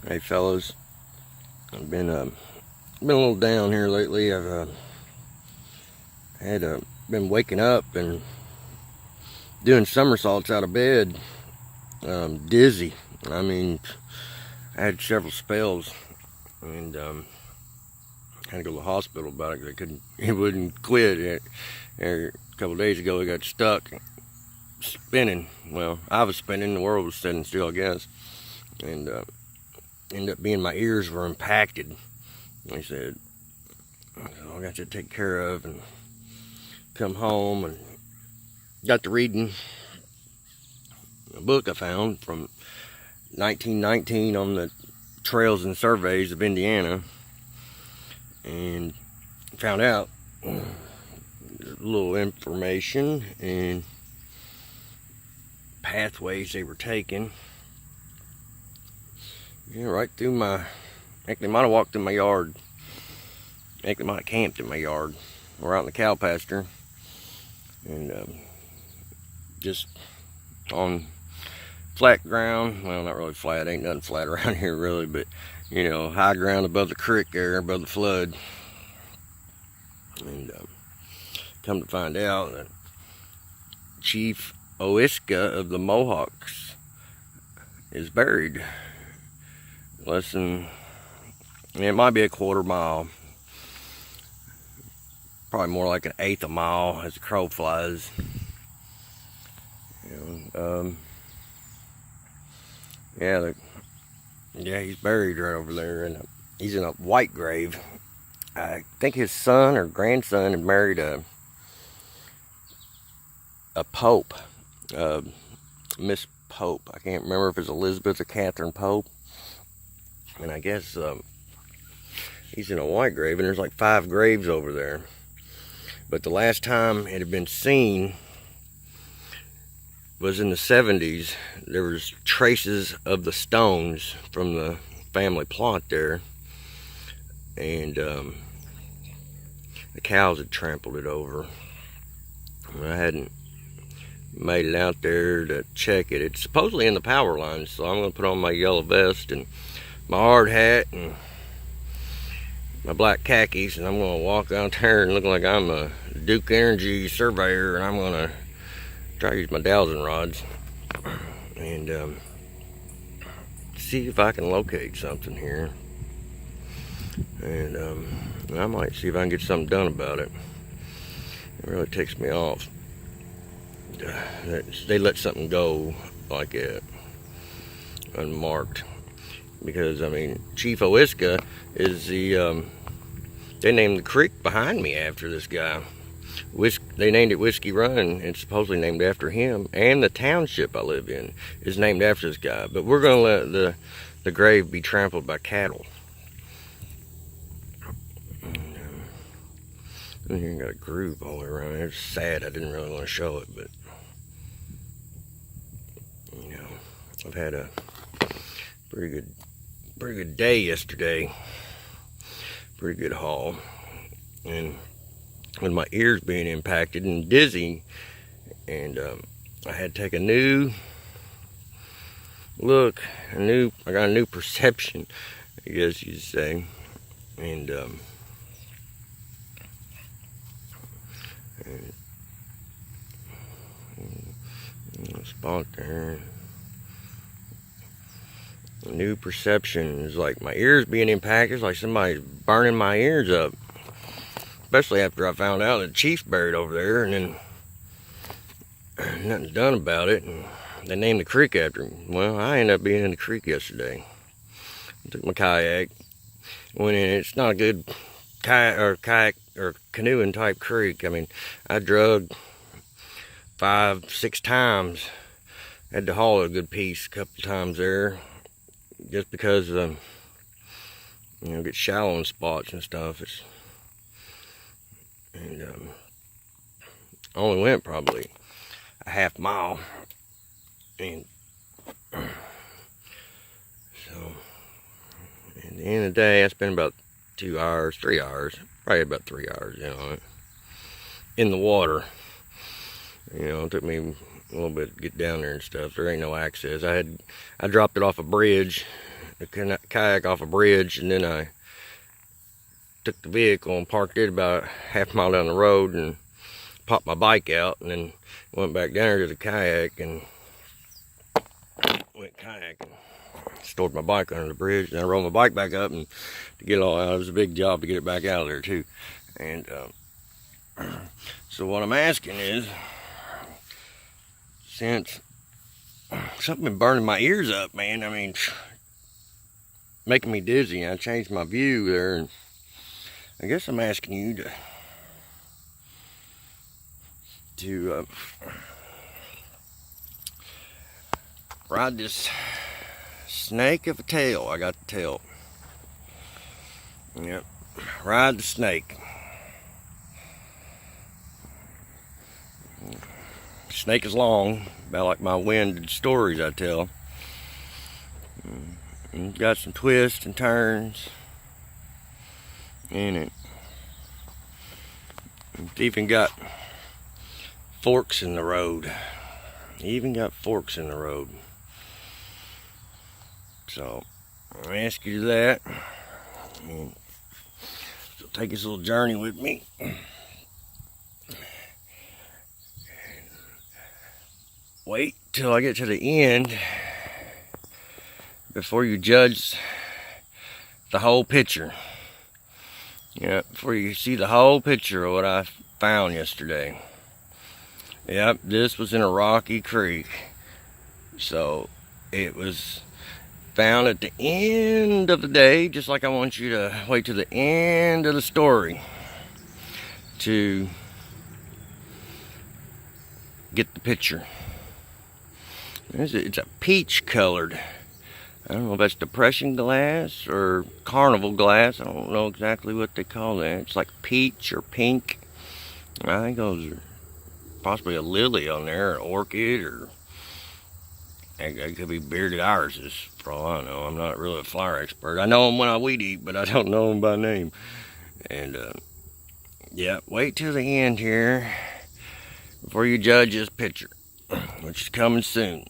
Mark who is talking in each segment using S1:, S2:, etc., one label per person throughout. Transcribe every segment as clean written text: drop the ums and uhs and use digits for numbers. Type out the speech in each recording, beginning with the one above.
S1: Hey fellas, I've been a little down here lately. I've been waking up and doing somersaults out of bed, dizzy. I mean, I had several spells, and had to go to the hospital about it. It wouldn't quit. A couple of days ago, it got stuck, spinning. Well, I was spinning. The world was standing still, I guess, and ended up being my ears were impacted. They said, I got you to take care of, and come home and got to reading a book I found from 1919 on the trails and surveys of Indiana, and found out a little information and pathways they were taking. Yeah, right through my, I think they might have walked in my yard. I think they might have camped in my yard. We're out in the cow pasture, and just on flat ground. Well, not really flat, ain't nothing flat around here really, but you know, high ground above the creek there, above the flood. And come to find out that Chief Oiska of the Mohawks is buried less than, it might be a quarter mile, probably more like an eighth of a mile as the crow flies. You know, yeah, he's buried right over there, and he's in a white grave. I think his son or grandson had married a pope, Miss Pope. I can't remember if it's Elizabeth or Catherine Pope. And I guess he's in a white grave, and there's like 5 graves over there. But the last time it had been seen was in the 70s. There was traces of the stones from the family plot there, and the cows had trampled it over. I hadn't made it out there to check it. It's supposedly in the power lines, so I'm going to put on my yellow vest and my hard hat and my black khakis, and I'm going to walk out there and look like I'm a Duke Energy surveyor, and I'm going to try to use my dowsing rods and see if I can locate something here. And I might see if I can get something done about it. It really ticks me off that they let something go like that unmarked. Because I mean, Chief Oiska is the they named the creek behind me after this guy. They named it Whiskey Run, and it's supposedly named after him. And the township I live in is named after this guy. But we're gonna let the grave be trampled by cattle. And here you got a groove all the way around. It's sad. I didn't really want to show it, but you know, I've had a pretty good day yesterday. Pretty good haul. And with my ears being impacted and dizzy, and I had to take a new look, I got a new perception, I guess you'd say, and spot there. A new perception is like my ears being impacted. It's like somebody's burning my ears up. Especially after I found out that the Chief's buried over there, and then nothing's done about it. And they named the creek after him. Well, I ended up being in the creek yesterday. I took my kayak, went in. It's not a good kayak or canoeing type creek. I mean, I drug 5-6 times. Had to haul a good piece a couple times there, just because you know, get shallow in spots and stuff. I only went probably a half mile, and so at the end of the day, I spent about 2 hours, 3 hours, probably about 3 hours, you know, in the water. You know, it took me a little bit to get down there and stuff. There ain't no access. I dropped it off a bridge the kayak off a bridge, and then I took the vehicle and parked it about half a mile down the road and popped my bike out, and then went back down there to the kayak and went kayaking. Stored my bike under the bridge, and I rolled my bike back up, and to get it all out, it was a big job to get it back out of there too. And so what I'm asking is, since something been burning my ears up, man, I mean, making me dizzy, I changed my view there, and I guess I'm asking you to ride this snake of a tail. I got the tail. Yep. Ride the snake. Snake is long, about like my winded stories I tell. And got some twists and turns in it. It's even got forks in the road. Even got forks in the road. So I'll ask you that. And so take this little journey with me. Wait till I get to the end before you judge the whole picture. Yeah, before you see the whole picture of what I found yesterday. Yep, this was in a rocky creek. So it was found at the end of the day, just like I want you to wait to the end of the story to get the picture. It's a peach colored, I don't know if that's depression glass or carnival glass. I don't know exactly what they call that. It's like peach or pink. I think those are possibly a lily on there, an orchid, or it could be bearded irises, for all I know. I'm not really a flower expert. I know them when I weed eat, but I don't know them by name. And yeah, wait till the end here before you judge this picture, which is coming soon.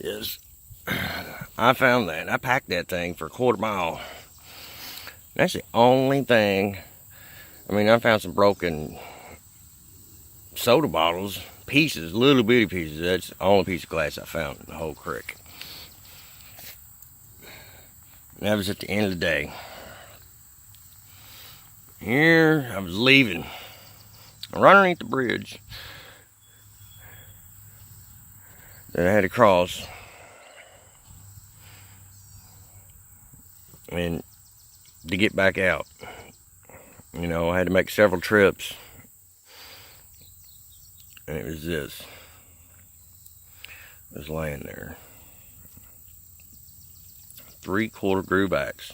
S1: Yes, I found that. I packed that thing for a quarter mile. That's the only thing. I mean, I found some broken soda bottles, pieces, little bitty pieces. That's the only piece of glass I found in the whole creek. And that was at the end of the day. Here, I was leaving. Right underneath the bridge that I had to cross. And to get back out, you know, I had to make several trips. And it was this. It was laying there. 3/4 groove axe.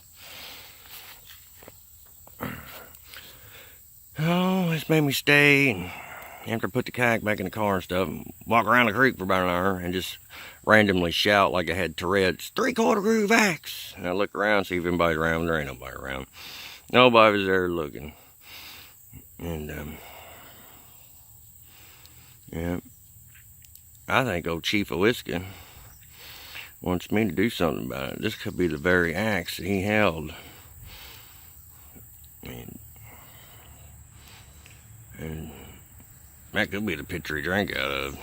S1: Oh, this made me stay and after I put the kayak back in the car and stuff, walk around the creek for about an hour and just randomly shout like I had Tourette's, 3/4 groove axe. And I look around, see if anybody's around. There ain't nobody around. Nobody was there looking. And yeah, I think old Chief of Whiskey wants me to do something about it. This could be the very axe that he held. And that could be the picture he drank out of.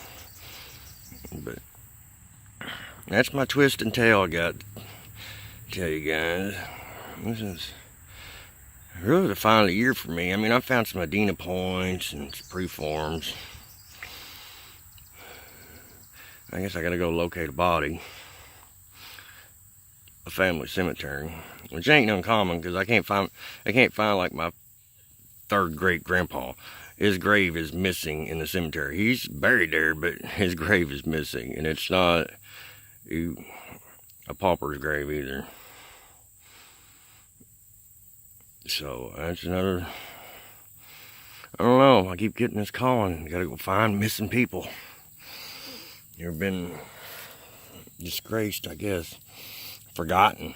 S1: But that's my twist and tail I got to tell you guys. This is really the final year for me. I mean, I found some Adena points and some preforms. I guess I gotta go locate a body. A family cemetery. Which ain't uncommon because I can't find like my third great grandpa. His grave is missing in the cemetery. He's buried there, but his grave is missing. And it's not a pauper's grave either. So that's another, I don't know, I keep getting this calling. Gotta go find missing people. You've been disgraced, I guess. Forgotten.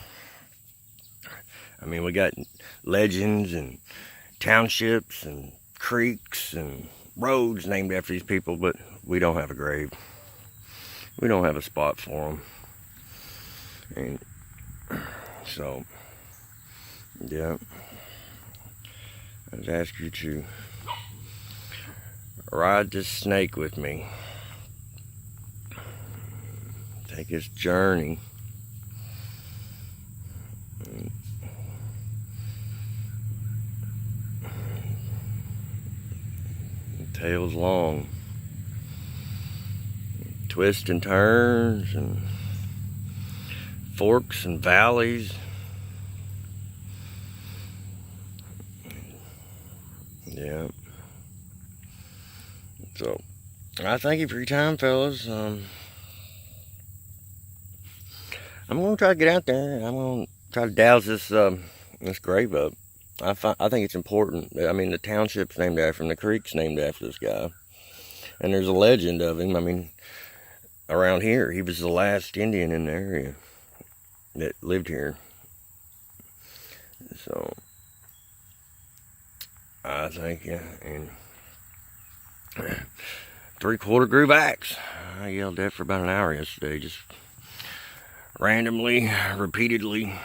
S1: I mean, we got legends and townships and creeks and roads named after these people, but we don't have a grave. We don't have a spot for them. And So, yeah, I'd ask you to ride this snake with me. Take this journey. The tail's long. Twists and turns and forks and valleys. Yeah. So, I thank you for your time, fellas. I'm gonna try to get out there. I'm gonna try to douse this grave up. I think it's important. I mean, the township's named after him. The creek's named after this guy, and there's a legend of him. I mean, around here, he was the last Indian in the area that lived here. So, I thank you. And 3/4 groove axe. I yelled that for about an hour yesterday, just randomly, repeatedly.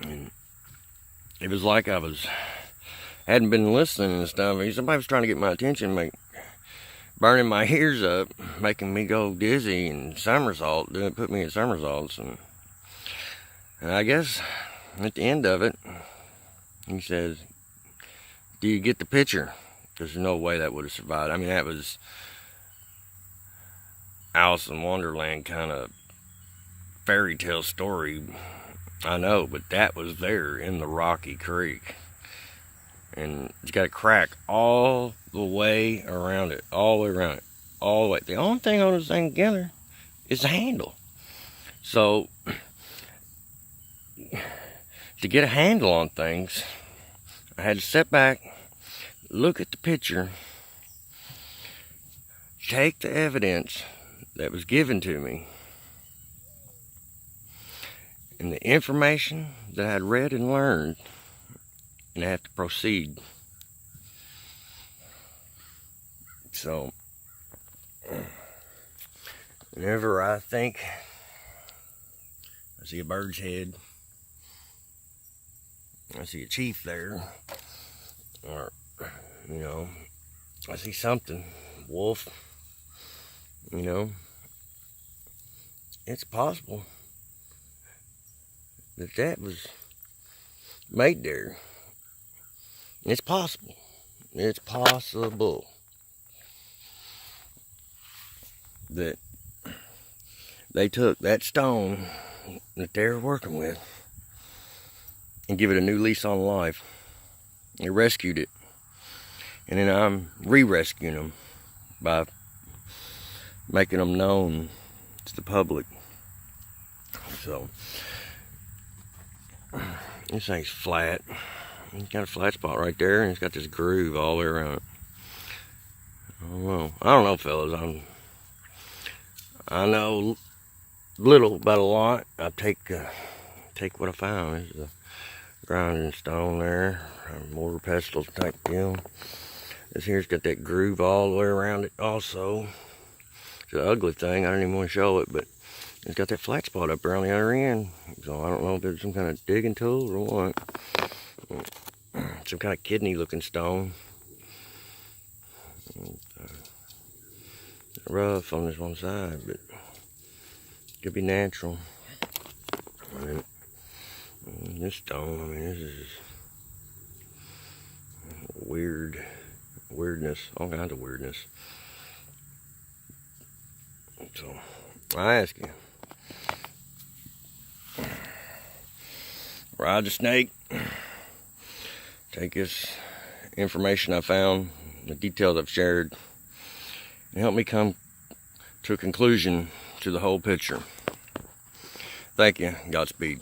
S1: And it was like I hadn't been listening and stuff. Somebody was trying to get my attention, burning my ears up, making me go dizzy and somersault. Then it put me in somersaults, and I guess at the end of it, he says, "Do you get the picture?" There's no way that would have survived. I mean, that was Alice in Wonderland kind of fairy tale story, I know, but that was there in the Rocky Creek. And it's got a crack all the way around it, all the way around it, all the way. The only thing holding this thing together is the handle. So, to get a handle on things, I had to step back, look at the picture, take the evidence that was given to me, and the information that I'd read and learned, and I have to proceed. So, whenever I think I see a bird's head, I see a chief there, or, I see something, wolf, it's possible that was made there. It's possible. It's possible that they took that stone that they were working with and give it a new lease on life. They rescued it. And then I'm re-rescuing them by making them known to the public. So, this thing's flat. It's got a flat spot right there, and it's got this groove all the way around it. I don't know, fellas. I know little about a lot. I take what I found. There's a grinding stone there, a mortar pestle type deal. This here's got that groove all the way around it also. It's an ugly thing. I don't even want to show it, but it's got that flat spot up there on the other end. So I don't know if there's some kind of digging tool or what. Some kind of kidney looking stone. Rough on this one side, but could be natural. And this stone, I mean, this is weirdness, all kinds of weirdness. So I ask you, ride the snake, take this information I found, the details I've shared, and help me come to a conclusion to the whole picture. Thank you. Godspeed.